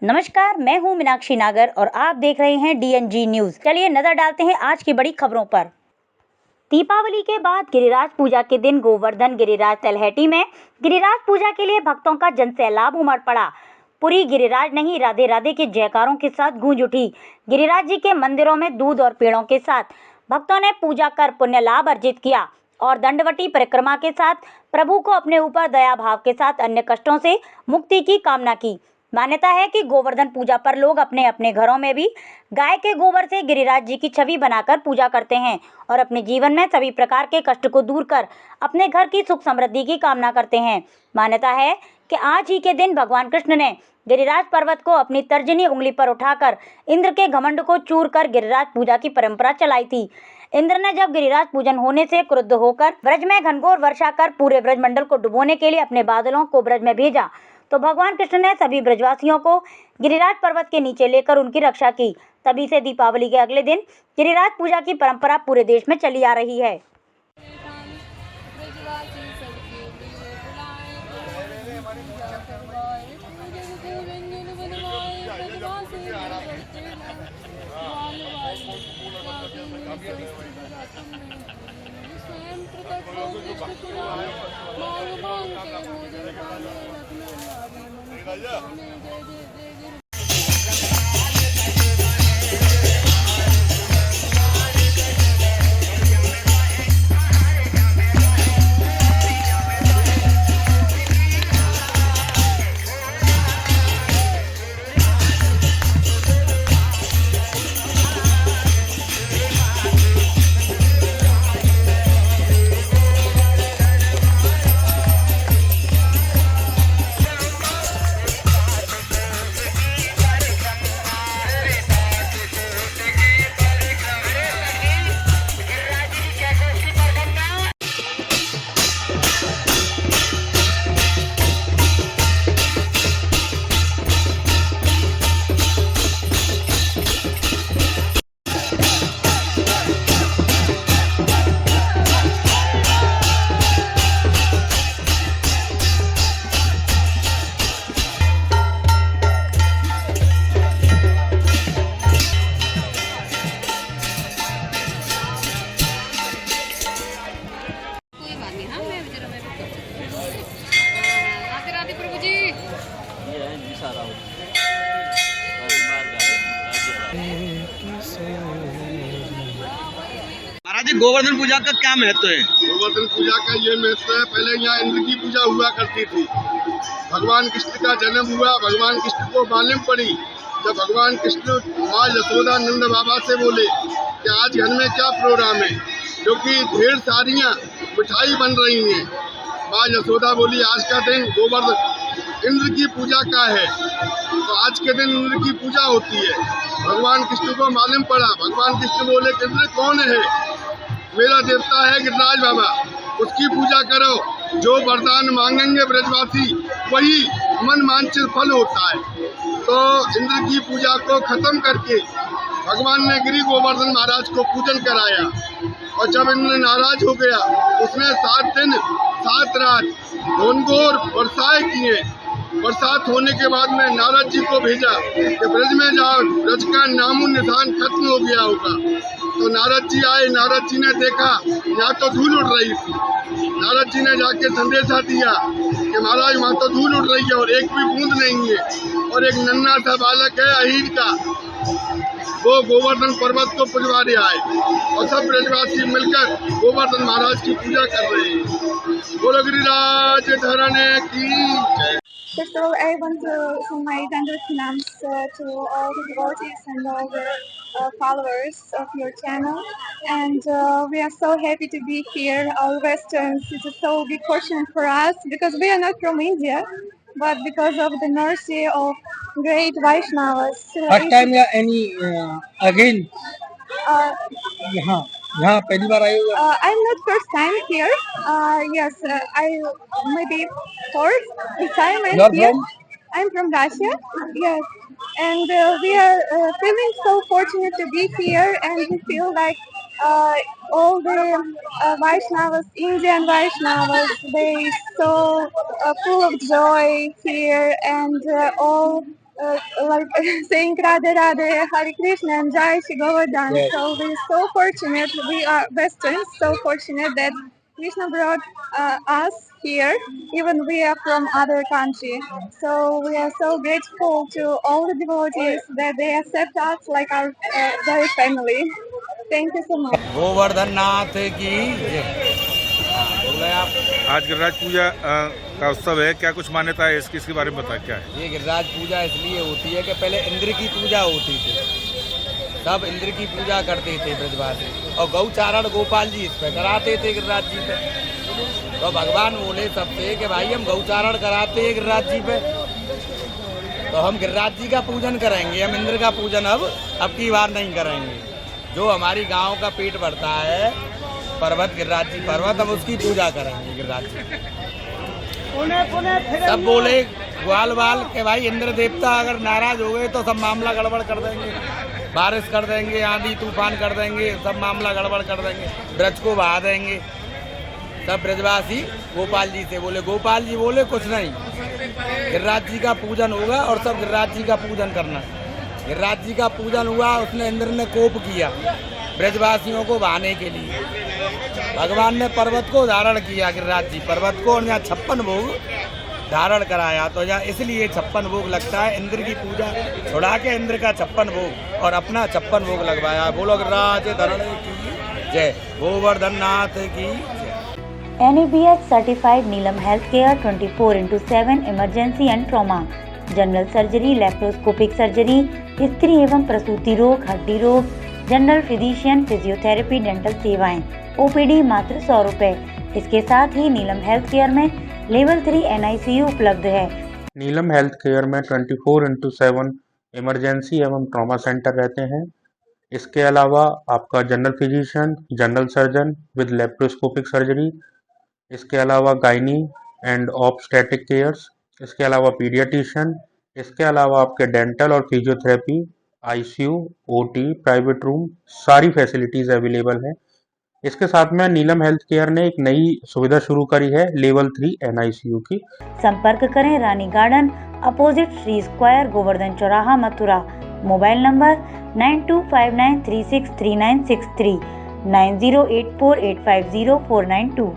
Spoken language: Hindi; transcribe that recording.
नमस्कार, मैं हूं मीनाक्षी नागर और आप देख रहे हैं DNG न्यूज। चलिए नजर डालते हैं आज की बड़ी खबरों पर। दीपावली के बाद गिरिराज पूजा के दिन गोवर्धन गिरिराज तलहटी में गिरिराज पूजा के लिए भक्तों का जनसैलाब उमड़ पड़ा। पूरी गिरिराज नहीं, राधे राधे के जयकारों के साथ गूंज उठी। गिरिराज जी के मंदिरों में दूध और पेड़ों के साथ भक्तों ने पूजा कर पुण्य लाभ अर्जित किया और दंडवती परिक्रमा के साथ प्रभु को अपने ऊपर दया भाव के साथ अन्य कष्टों से मुक्ति की कामना की। मान्यता है कि गोवर्धन पूजा पर लोग अपने अपने घरों में भी गाय के गोबर से गिरिराज जी की छवि बनाकर पूजा करते हैं और अपने जीवन में सभी प्रकार के कष्ट को दूर कर अपने घर की सुख समृद्धि की कामना करते हैं। मान्यता है कि आज ही के दिन भगवान कृष्ण ने गिरिराज पर्वत को अपनी तर्जनी उंगली पर उठाकर इंद्र के घमंड को चूर कर गिरिराज पूजा की परंपरा चलाई थी। इंद्र ने जब गिरिराज पूजन होने से क्रुद्ध होकर ब्रज में घनघोर वर्षा कर पूरे ब्रजमंडल को डुबोने के लिए अपने बादलों को ब्रज में भेजा, तो भगवान कृष्ण ने सभी ब्रजवासियों को गिरिराज पर्वत के नीचे लेकर उनकी रक्षा की। तभी से दीपावली के अगले दिन गिरिराज पूजा की परंपरा पूरे देश में चली आ रही है। महाराज जी, गोवर्धन पूजा का क्या महत्व है? गोवर्धन पूजा का ये महत्व है, पहले यहाँ इंद्र की पूजा हुआ करती थी। भगवान कृष्ण का जन्म हुआ, भगवान कृष्ण को मालूम पड़ी जब भगवान कृष्ण माँ यशोदा नंद बाबा से बोले कि आज घर में क्या प्रोग्राम है, क्योंकि ढेर सारियाँ मिठाई बन रही हैं। माँ यशोदा बोली आज का दिन गोवर्धन इंद्र की पूजा का है, तो आज के दिन इंद्र की पूजा होती है। भगवान कृष्ण को मालूम पड़ा, भगवान कृष्ण बोले कि इंद्र कौन है? मेरा देवता है गिरिराज बाबा, उसकी पूजा करो। जो वरदान मांगेंगे ब्रजवासी वही मन वांछित फल होता है। तो इंद्र की पूजा को खत्म करके भगवान ने गिरि गोवर्धन महाराज को पूजन कराया और जब इंद्र नाराज हो गया उसने 7 दिन 7 रात घोर वर्षाएं किए। बरसात होने के बाद में नारद जी को भेजा कि ब्रज में जाओ, ब्रज का नामो निशान खत्म हो गया होगा। तो नारद जी आए, नारद जी ने देखा यहाँ तो धूल उड़ रही थी। नारद जी ने जाके संदेशा दिया कि महाराज वहाँ तो धूल उड़ रही है और एक भी बूंद नहीं है। और एक नन्हा सा बालक है अहीर का, वो गोवर्धन पर्वत को पुजवाने आए और सब ब्रजवासी मिलकर गोवर्धन महाराज की पूजा कर रहे हैं। बोलो गिरिराज धरने की जय। First of all, I want to send my Dandavat to all the devotees and all the followers of your channel. And we are so happy to be here, all Westerns. It's a so big fortune for us because we are not from India, but because of the mercy of great Vaishnavas. First time या any again? यहाँ पहली बार आए हो? I'm not first time here. Yes, I maybe fourth time I'm here. I'm from Russia. Yes, and we are feeling so fortunate to be here, and we feel like all the Vaishnavas, Indian Vaishnavas, they so full of joy here, and all like saying Radhe Radhe, Hare Krishna, and Jai Shri Govardhan. Yes. So we're so fortunate. We are Westerns, so fortunate that Krishna brought us here, even we are from other country. So we are so grateful to all the devotees that they accept us like our very family. Thank you so much. Govardhan नाथ की जय। बोले आप। आज गिरिराज पूजा का उत्सव है, क्या कुछ मान्यता है इसके बारे में बताएं क्या है? ये गिरिराज पूजा इसलिए होती है कि पहले इंद्र की पूजा होती थी, सब इंद्र की पूजा करते थे ब्रजवासी, और गौचारण गोपाल जी इस पे कराते थे गिरिराज जी पे। तो भगवान बोले सबसे कि भाई हम गौचारण कराते हैं गिरिराज जी पे, तो हम गिरिराज जी का पूजन करेंगे, हम इंद्र का पूजन अब की बार नहीं करेंगे। जो हमारी गांव का पेट भरता है पर्वत गिरिराज जी पर्वत, हम उसकी पूजा करेंगे गिरिराज जी। सब बोले ग्वाल बाल के भाई इंद्र देवता अगर नाराज हो गए तो सब मामला गड़बड़ कर देंगे, बारिश कर देंगे, आंधी तूफान कर देंगे, सब मामला गड़बड़ कर देंगे, ब्रज को बहा देंगे। सब ब्रजवासी गोपाल जी से बोले, गोपाल जी बोले कुछ नहीं, गिरिराज जी का पूजन होगा और सब गिरिराज जी का पूजन करना। गिरिराज जी का पूजन हुआ, उसने इंद्र ने कोप किया ब्रजवासियों को बहाने के लिए। भगवान ने पर्वत को धारण किया, गिरिराज जी पर्वत को, और यहाँ 56 भोग धारण कराया। तो यहाँ इसलिए 56 भोग लगता है, इंद्र की पूजा छुड़ा के इंद्र का 56 भोग और अपना 56 भोग लगवाया। बोलो गिरिराज धरण की जय, गोवर्धन नाथ की जय। NABH certified Neelam Healthcare 24/7 emergency and trauma, general surgery, laparoscopic surgery, स्त्री एवं प्रसूति रोग, हड्डी रोग, जनरल फिजिशियन, फिजियोथेरेपी, डेंटल सेवाएं, OPD मात्र 100 रुपए। इसके साथ ही नीलम हेल्थ केयर में लेवल 3 NICU उपलब्ध है। नीलम हेल्थ केयर में 24/7 इमरजेंसी एवं ट्रॉमा सेंटर रहते हैं। इसके अलावा आपका general physician, general surgeon with laparoscopic surgery, इसके अलावा गायनी एंड ऑब्स्टेटिक केयर्स, इसके अलावा पीडियाट्रिशियन, इसके अलावा आपके डेंटल और physiotherapy, ICU, OT, private room, सारी फैसिलिटीज़ अवेलेबल हैं। इसके साथ में नीलम हेल्थ केयर ने एक नई सुविधा शुरू करी है लेवल 3 NICU की। संपर्क करें Rani Garden opposite Shri Square, Govardhan चौराहा, मथुरा। Mobile number 9259363963, 9084850492।